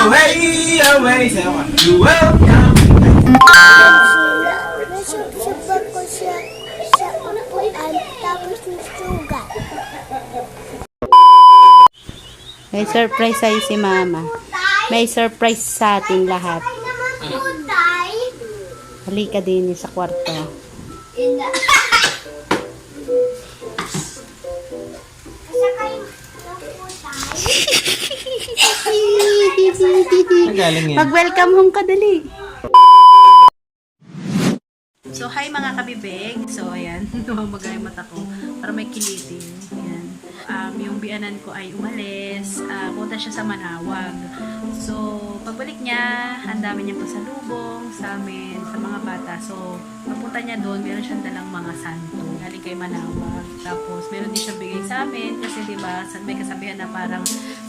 away, away. You will Nasubsubag ko siya sa upuan tapos nasugat. May surprise sa'yo si Mama. May surprise sa ating lahat. Halika din sa kwarto. Galing yan. Mag-welcome home ka, dali. So, hi mga kabibig. So, ayan. Tumamaga yung mata ko para may kilitin. Ayan. Yung biyanan ko ay umalis. Punta siya sa Manawag. So, pagbalik niya, ang dami niyang pasalubong sa amin, sa mga bata. So, papunta niya doon, meron siyang dalang mga santo. Galing kay Manawag. Tapos, meron din siyang bigay sa amin. Kasi, diba, may kasabihan na parang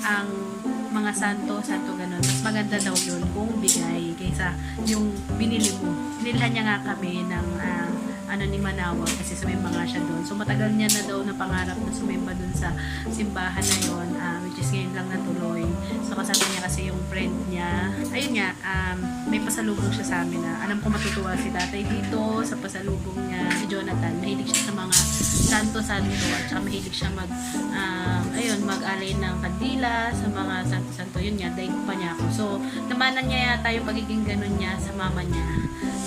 ang mga santo ganun. Mas maganda daw yun kung bigay kaysa yung binili mo. Binilhan niya nga kami ng ni Manawag kasi sumimba nga siya doon. So matagal niya na daw na pangarap na sumimba doon sa simbahan na yun, which is ngayon lang natuloy. So kasama niya kasi yung friend niya. Ayun nga, may pasalubong siya sa amin na alam ko matutuwa si tatay dito sa pasalubong niya, si Jonathan. Mahilig siya sa mga santo-santo at saka mahilig siya mag-alay ng kandila sa mga santo-santo. Yun nga, daig pa niya ako. So namanan niya yata yung pagiging ganun niya sa mama niya.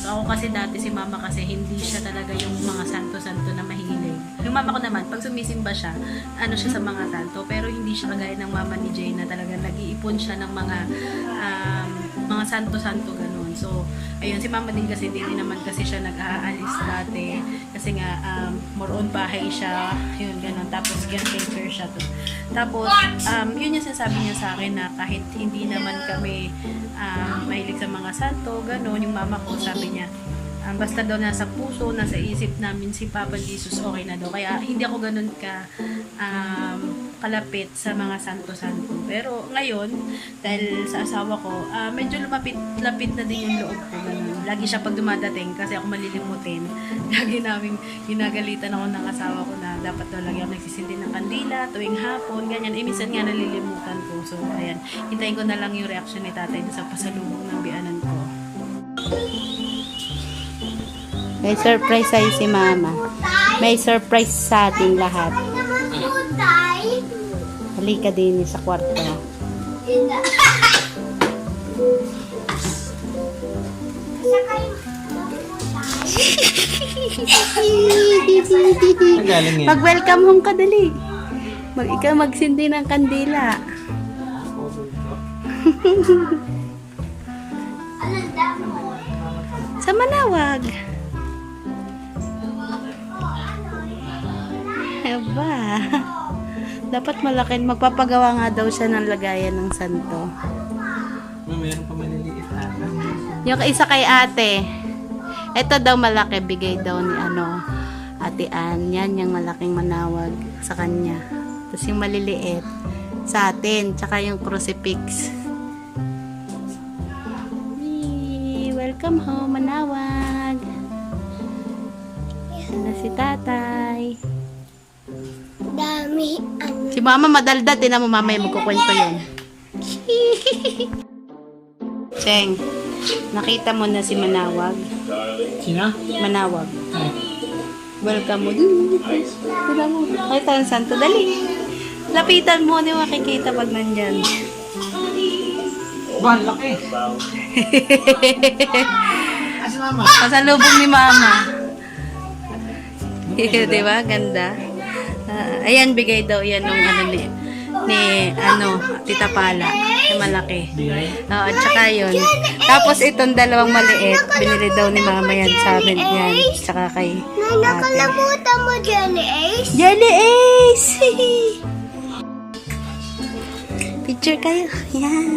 So ako kasi dati si mama kasi hindi siya talaga yung mga santo-santo na mahilig. Yung mama ko naman, pag sumisimba siya, siya sa mga santo, pero hindi siya kagaya ng mama ni Jay na talaga nag-iipon siya ng mga santo-santo ganun. So, ayun, si mama din kasi hindi naman kasi siya nag-aalis dati kasi nga more on bahay siya, yun ganun. Tapos caretaker siya to. Tapos, yun yung sinasabi niya sa akin na kahit hindi naman kami mahilig sa mga santo, ganun, yung mama ko sabi niya, basta daw nasa puso, nasa isip namin si Papa Jesus, okay na daw. Kaya hindi ako ganun kalapit sa mga santo-santo. Pero ngayon, dahil sa asawa ko, medyo lapit na din yung loob ko. Ganun. Lagi siya pag dumadating kasi ako malilimutin. Lagi namin ginagalitan ako ng asawa ko na dapat daw lagi ako nagsisindi ng kandila tuwing hapon, ganyan. Minsan nga nalilimutan ko. So, ayan. Hintayin ko na lang yung reaction ni tatay sa pasalubong ng biyanan ko. May surprise sa'yo si Mama. May surprise sa ating lahat. Halika din sa kwarto. Galing yan. Mag-welcome home ka, dali. Ikaw magsindi ng kandila. Sa Manawag. Aba. Dapat malaki. Magpapagawa nga daw siya ng lagayan ng santo. Meron pa maliliit ata. Yung isa kay ate. Ito daw malaki. Bigay daw ni Ate Ann. Yan yung malaking Manawag sa kanya. Tapos yung maliliit sa atin. Tsaka yung crucifix. Welcome home, Manawag. Yan na si tatay. Dami Si mama madaldad. Tinan mo mamaya magkukwento yun. Cheng, nakita mo na si Manawag. Sino? Manawag. Welcome mo. Tinan mo. Nakita ang santo. Dali. Lapitan mo. Hindi makikita pag nandyan. Ba, laki. Asa mama? Pasalubong ni mama. Diba? Ganda. Ayan, bigay daw yan nung ni Tita Pala. Na malaki. At saka yun. Tapos itong dalawang maliit, binili daw ni mama yan sa amin. Yan. Tsaka kay ate. nakalamutan mo, Jenny Ace. Jelly Ace! Picture kayo. Yan.